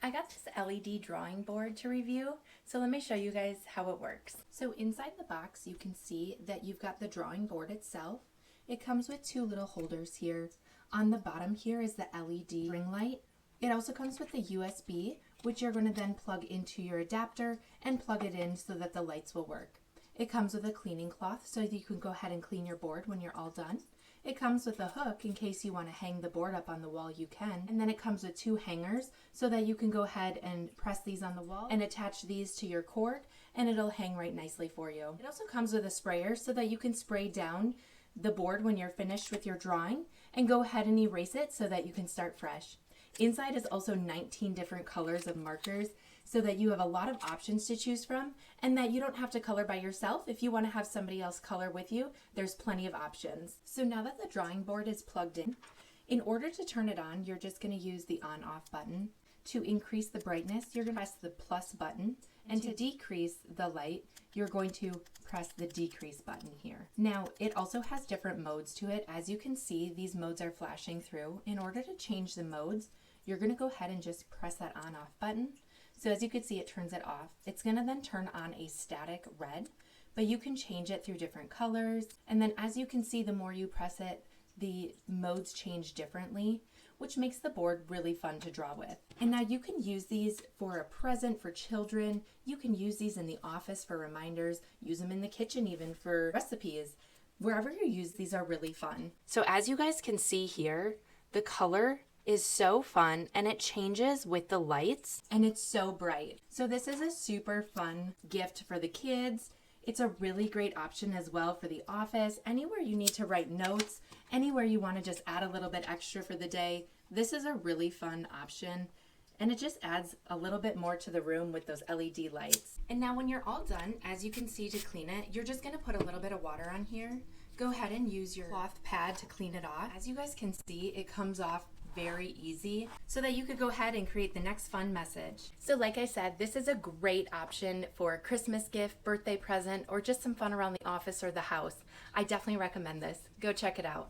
I got this LED drawing board to review, so let me show you guys how it works. So inside the box you can see that you've got the drawing board itself. It comes with two little holders here. On the bottom here is the LED ring light. It also comes with the USB, which you're going to then plug into your adapter and plug it in so that the lights will work. It comes with a cleaning cloth so that you can go ahead and clean your board when you're all done. It comes with a hook in case you want to hang the board up on the wall, you can. And then it comes with two hangers so that you can go ahead and press these on the wall and attach these to your cord and it'll hang right nicely for you. It also comes with a sprayer so that you can spray down the board when you're finished with your drawing and go ahead and erase it so that you can start fresh. Inside is also 19 different colors of markers so that you have a lot of options to choose from and that you don't have to color by yourself. If you want to have somebody else color with you, there's plenty of options. So now that the drawing board is plugged in order to turn it on, you're just going to use the on-off button. To increase the brightness, you're going to press the plus button, and to decrease the light, you're going to press the decrease button here. Now, it also has different modes to it. As you can see, these modes are flashing through. In order to change the modes, you're going to go ahead and just press that on-off button. So as you can see, it turns it off. It's going to then turn on a static red, but you can change it through different colors. And then as you can see, the more you press it, the modes change differently, which makes the board really fun to draw with. And now you can use these for a present for children. You can use these in the office for reminders, use them in the kitchen even for recipes. Wherever you use these are really fun. So as you guys can see here, the color is so fun and it changes with the lights and it's so bright. So this is a super fun gift for the kids. It's a really great option as well for the office. Anywhere you need to write notes, anywhere you want to just add a little bit extra for the day, this is a really fun option. And it just adds a little bit more to the room with those LED lights. And now when you're all done, as you can see, to clean it, you're just going to put a little bit of water on here. Go ahead and use your cloth pad to clean it off. As you guys can see, it comes off very easy so that you could go ahead and create the next fun message. So like I said, this is a great option for a Christmas gift, birthday present, or just some fun around the office or the house. I definitely recommend this. Go check it out.